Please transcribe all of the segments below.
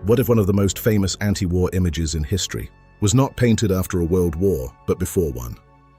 What if one of the most famous anti-war images in history was not painted after a world war, but before one?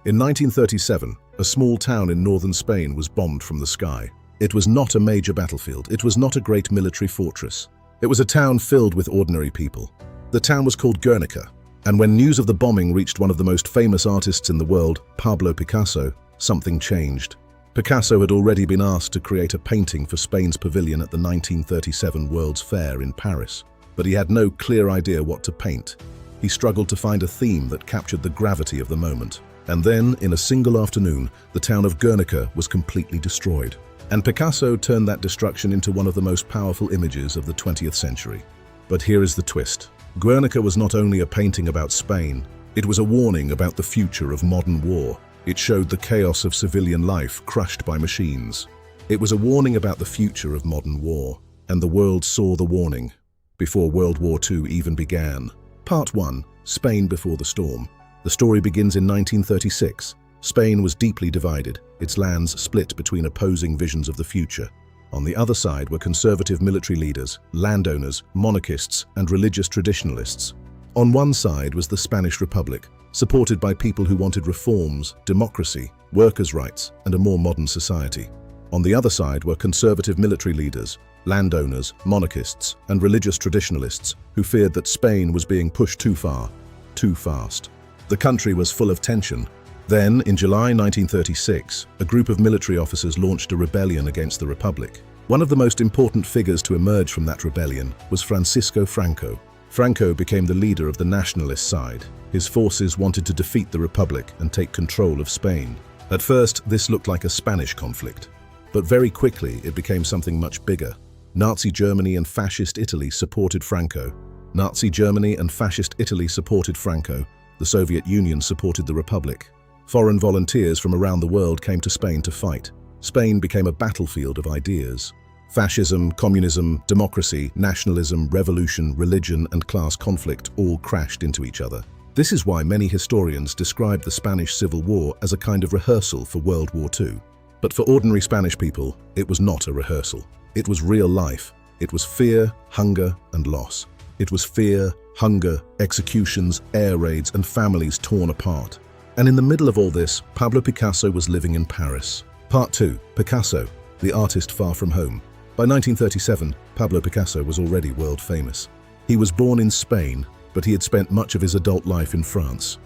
In 1937, a small town in northern Spain was bombed from the sky. It was not a major battlefield. It was not a great military fortress. It was a town filled with ordinary people. The town was called Guernica, and when news of the bombing reached one of the most famous artists in the world, Pablo Picasso, something changed. Picasso had already been asked to create a painting for Spain's pavilion at the 1937 World's Fair in Paris, but he had no clear idea what to paint. He struggled to find a theme that captured the gravity of the moment. And then, in a single afternoon, the town of Guernica was completely destroyed. And Picasso turned that destruction into one of the most powerful images of the 20th century. But here is the twist. Guernica was not only a painting about Spain, it was a warning about the future of modern war. It showed the chaos of civilian life crushed by machines. It was a warning about the future of modern war, and the world saw the warning before World War II even began. Part 1. Spain before the storm. The story begins in 1936. Spain was deeply divided, its lands split between opposing visions of the future. On the other side were conservative military leaders, landowners, monarchists, and religious traditionalists. On one side was the Spanish Republic, supported by people who wanted reforms, democracy, workers' rights, and a more modern society. On the other side were conservative military leaders, landowners, monarchists, and religious traditionalists who feared that Spain was being pushed too far, too fast. The country was full of tension. Then, in July 1936, a group of military officers launched a rebellion against the Republic. One of the most important figures to emerge from that rebellion was Francisco Franco. Franco became the leader of the nationalist side. His forces wanted to defeat the Republic and take control of Spain. At first, this looked like a Spanish conflict, but very quickly it became something much bigger. Nazi Germany and Fascist Italy supported Franco. Nazi Germany and Fascist Italy supported Franco. The Soviet Union supported the Republic. Foreign volunteers from around the world came to Spain to fight. Spain became a battlefield of ideas. Fascism, communism, democracy, nationalism, revolution, religion, and class conflict all crashed into each other. This is why many historians describe the Spanish Civil War as a kind of rehearsal for World War II. But for ordinary Spanish people, it was not a rehearsal. It was real life. It was fear, hunger, and loss. It was fear, hunger, executions, air raids, and families torn apart. And in the middle of all this, Pablo Picasso was living in Paris. Part 2. Picasso, the artist far from home. By 1937, Pablo Picasso was already world famous. He was born in Spain, but he had spent much of his adult life in France.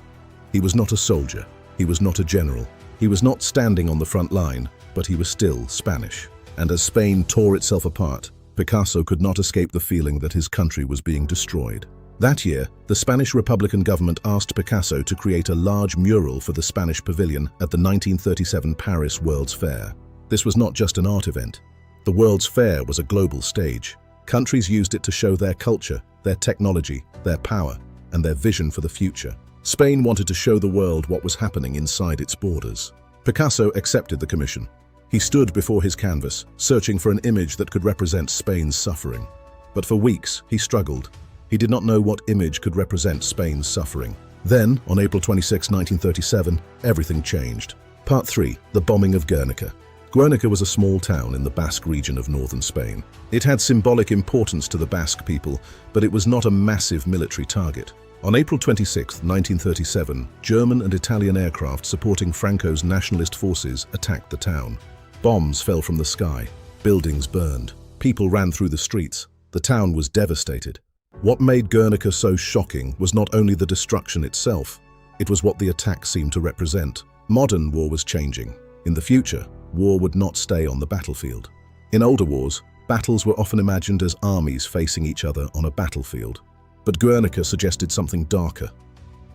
He was not a soldier. He was not a general. He was not standing on the front line, but he was still Spanish. And as Spain tore itself apart, Picasso could not escape the feeling that his country was being destroyed. That year, the Spanish Republican government asked Picasso to create a large mural for the Spanish pavilion at the 1937 Paris World's Fair. This was not just an art event. The World's Fair was a global stage. Countries used it to show their culture, their technology, their power, and their vision for the future. Spain wanted to show the world what was happening inside its borders. Picasso accepted the commission. He stood before his canvas, searching for an image that could represent Spain's suffering. But for weeks, he struggled. He did not know what image could represent Spain's suffering. Then, on April 26, 1937, everything changed. Part 3. The bombing of Guernica. Guernica was a small town in the Basque region of northern Spain. It had symbolic importance to the Basque people, but it was not a massive military target. On April 26, 1937, German and Italian aircraft supporting Franco's nationalist forces attacked the town. Bombs fell from the sky. Buildings burned. People ran through the streets. The town was devastated. What made Guernica so shocking was not only the destruction itself, it was what the attack seemed to represent. Modern war was changing. In the future, war would not stay on the battlefield. In older wars, battles were often imagined as armies facing each other on a battlefield. But Guernica suggested something darker.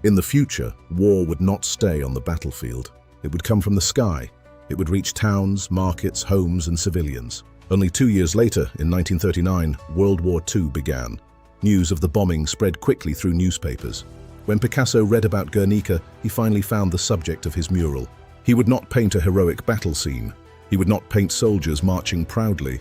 In the future, war would not stay on the battlefield. It would come from the sky. It would reach towns, markets, homes, and civilians. Only 2 years later, in 1939, World War II began. News of the bombing spread quickly through newspapers. When Picasso read about Guernica, he finally found the subject of his mural. He would not paint a heroic battle scene. He would not paint soldiers marching proudly.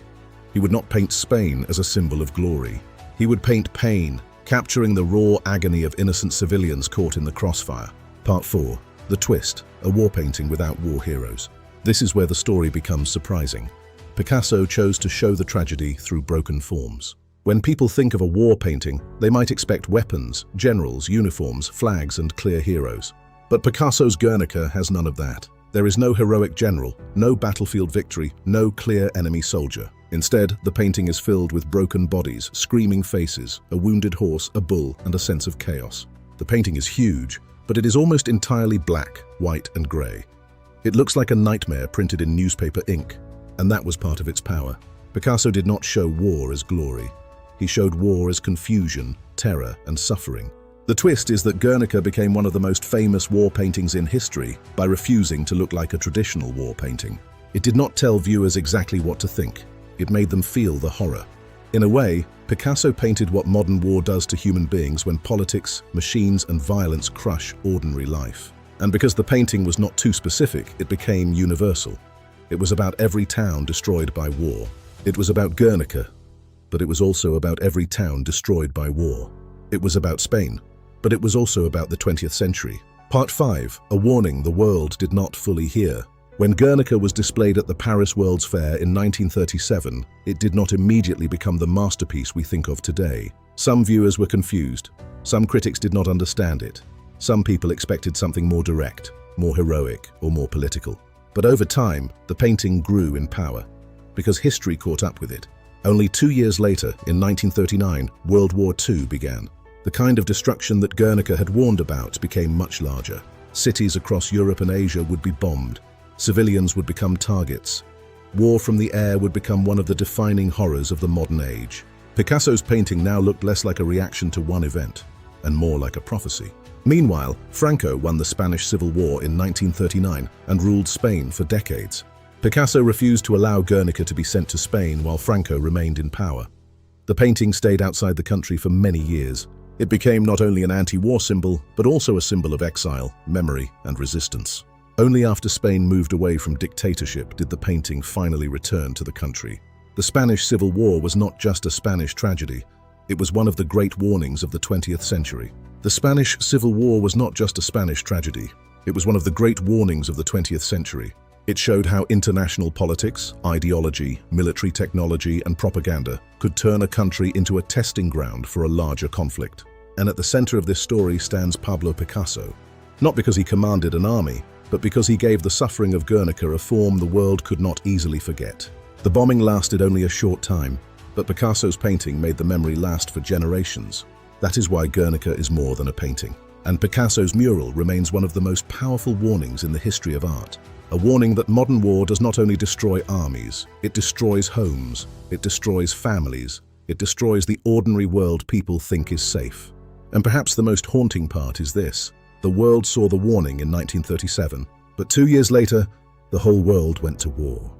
He would not paint Spain as a symbol of glory. He would paint pain, capturing the raw agony of innocent civilians caught in the crossfire. Part 4. The twist, a war painting without war heroes. This is where the story becomes surprising. Picasso chose to show the tragedy through broken forms. When people think of a war painting, they might expect weapons, generals, uniforms, flags, and clear heroes. But Picasso's Guernica has none of that. There is no heroic general, no battlefield victory, no clear enemy soldier. Instead, the painting is filled with broken bodies, screaming faces, a wounded horse, a bull, and a sense of chaos. The painting is huge, but it is almost entirely black, white, and grey. It looks like a nightmare printed in newspaper ink, and that was part of its power. Picasso did not show war as glory. He showed war as confusion, terror, and suffering. The twist is that Guernica became one of the most famous war paintings in history by refusing to look like a traditional war painting. It did not tell viewers exactly what to think. It made them feel the horror. In a way, Picasso painted what modern war does to human beings when politics, machines, and violence crush ordinary life. And because the painting was not too specific, it became universal. It was about every town destroyed by war. It was about Guernica, but it was also about every town destroyed by war. It was about Spain, but it was also about the 20th century. Part 5, a warning the world did not fully hear. When Guernica was displayed at the Paris World's Fair in 1937, it did not immediately become the masterpiece we think of today. Some viewers were confused. Some critics did not understand it. Some people expected something more direct, more heroic, or more political. But over time, the painting grew in power, because history caught up with it. Only 2 years later, in 1939, World War II began. The kind of destruction that Guernica had warned about became much larger. Cities across Europe and Asia would be bombed. Civilians would become targets. War from the air would become one of the defining horrors of the modern age. Picasso's painting now looked less like a reaction to one event, and more like a prophecy. Meanwhile, Franco won the Spanish Civil War in 1939 and ruled Spain for decades. Picasso refused to allow Guernica to be sent to Spain while Franco remained in power. The painting stayed outside the country for many years. It became not only an anti-war symbol, but also a symbol of exile, memory, and resistance. Only after Spain moved away from dictatorship did the painting finally return to the country. The Spanish Civil War was not just a Spanish tragedy. It was one of the great warnings of the 20th century. The Spanish Civil War was not just a Spanish tragedy. It was one of the great warnings of the 20th century. It showed how international politics, ideology, military technology, and propaganda could turn a country into a testing ground for a larger conflict. And at the center of this story stands Pablo Picasso. Not because he commanded an army, but because he gave the suffering of Guernica a form the world could not easily forget. The bombing lasted only a short time, but Picasso's painting made the memory last for generations. That is why Guernica is more than a painting. And Picasso's mural remains one of the most powerful warnings in the history of art. A warning that modern war does not only destroy armies, it destroys homes, it destroys families, it destroys the ordinary world people think is safe. And perhaps the most haunting part is this. The world saw the warning in 1937, but 2 years later, the whole world went to war.